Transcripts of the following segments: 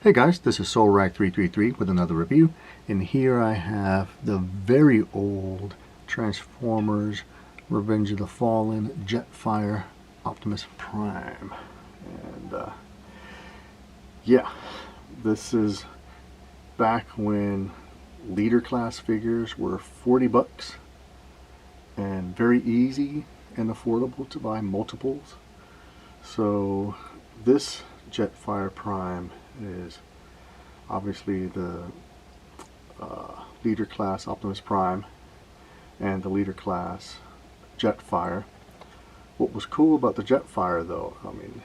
Hey guys, this is SoulRag333 with another review, and here I have the very old Transformers Revenge of the Fallen Jetfire Optimus Prime. And yeah, this is back when leader class figures were 40 bucks and very easy and affordable to buy multiples. So this Jetfire Prime is obviously the leader class Optimus Prime and the leader class Jetfire. What was cool about the Jetfire, though, I mean,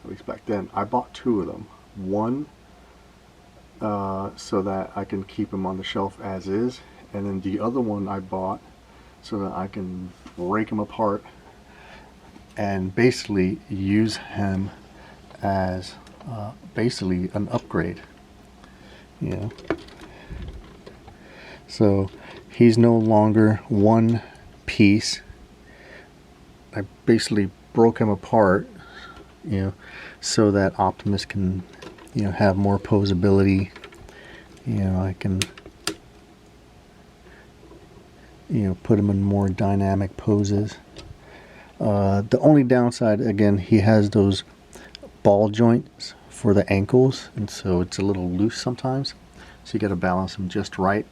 at least back then, I bought two of them. One so that I can keep him on the shelf as is, and then the other one I bought so that I can break him apart and basically use him as basically an upgrade, you know. So he's no longer one piece. I basically broke him apart, you know, so that Optimus can, you know, have more posability. You know, I can, you know, put him in more dynamic poses. The only downside, again, he has those ball joints for the ankles, and so it's a little loose sometimes, so you got to balance him just right.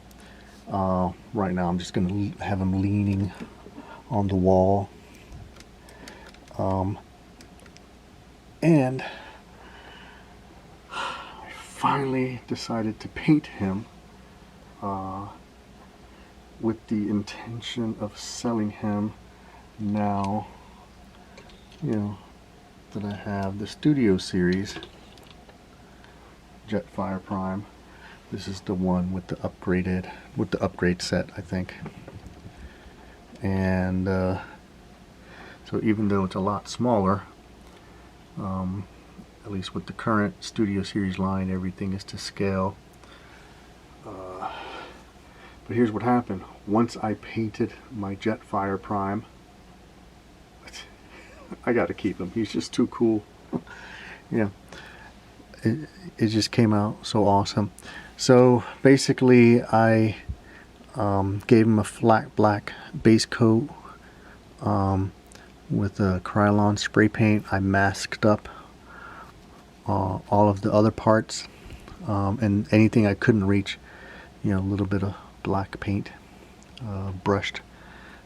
Right now I'm just going to have him leaning on the wall, and I finally decided to paint him with the intention of selling him now, you know, that I have the Studio Series Jetfire Prime. This is the one with the upgrade set, I think. And so even though it's a lot smaller, at least with the current Studio Series line, everything is to scale. But here's what happened. Once I painted my Jetfire Prime, I gotta keep him. He's just too cool. Yeah, it just came out so awesome. So basically, I gave him a flat black base coat with a Krylon spray paint. I masked up all of the other parts, and anything I couldn't reach, you know, a little bit of black paint, brushed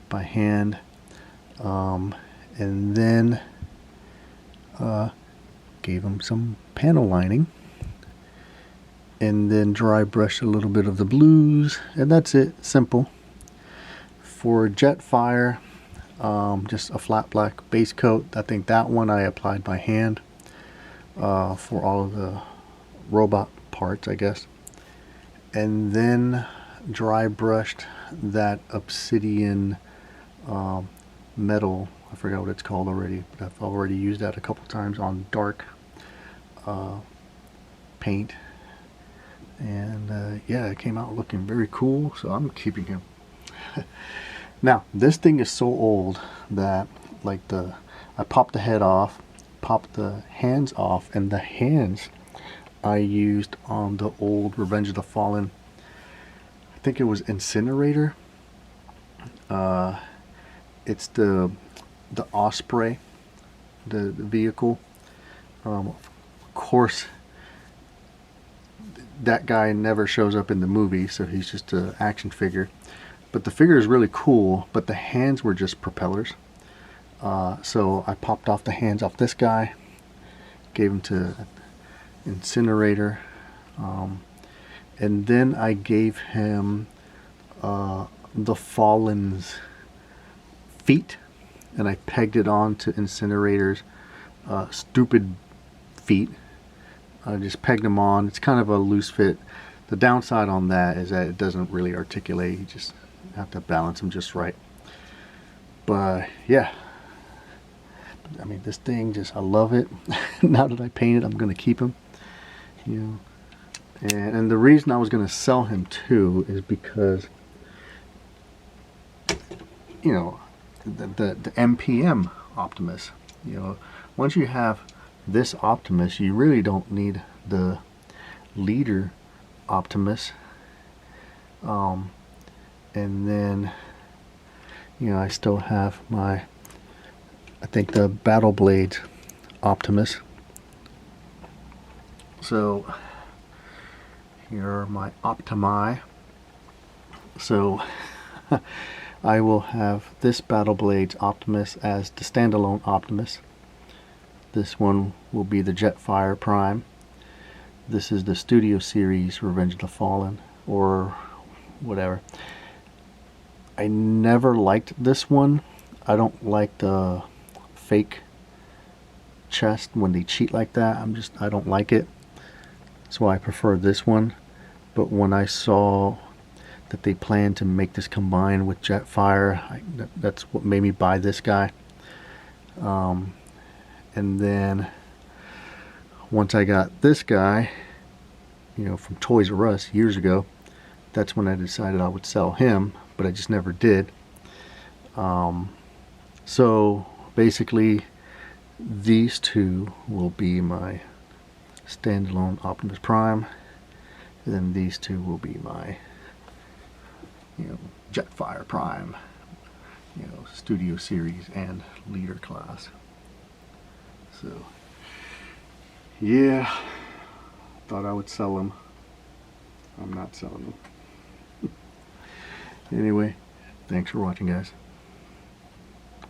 by hand. And then gave him some panel lining, and then dry brushed a little bit of the blues, and that's it. Simple. For Jetfire, just a flat black base coat. I think that one I applied by hand for all of the robot parts, I guess, and then dry brushed that obsidian metal. I forgot what it's called already, but I've already used that a couple times on dark paint, and yeah, it came out looking very cool, so I'm keeping him. Now this thing is so old that, like, I popped the head off, popped the hands off, and the hands I used on the old Revenge of the Fallen, I think it was Incinerator. It's the Osprey, the vehicle. Of course, that guy never shows up in the movie, so he's just an action figure. But the figure is really cool, but the hands were just propellers. So I popped off the hands off this guy, gave him to Incinerator, and then I gave him the Fallen's feet, and I pegged it on to Incinerator's stupid feet. I just pegged them on. It's kind of a loose fit. The downside on that is that it doesn't really articulate. You just have to balance them just right. But yeah, I mean, this thing, just, I love it. Now that I painted, I'm gonna keep him, you know. And the reason I was gonna sell him too is because, you know, the MPM Optimus, you know, once you have this Optimus, you really don't need the Leader Optimus. And then, you know, I still have my, I think, the Battle Blades Optimus. So here are my Optimi. So I will have this Battle Blades Optimus as the standalone Optimus. This one will be the Jetfire Prime. This is the Studio Series Revenge of the Fallen, or whatever. I never liked this one. I don't like the fake chest when they cheat like that. I don't like it. So I prefer this one. But when I saw that they planned to make this combined with Jetfire, that's what made me buy this guy. And then once I got this guy, you know, from Toys R Us years ago, that's when I decided I would sell him, but I just never did. So basically these two will be my standalone Optimus Prime, and then these two will be my, you know, Jetfire Prime, you know, Studio Series and Leader class. So yeah, thought I would sell them. I'm not selling them. Anyway, thanks for watching, guys.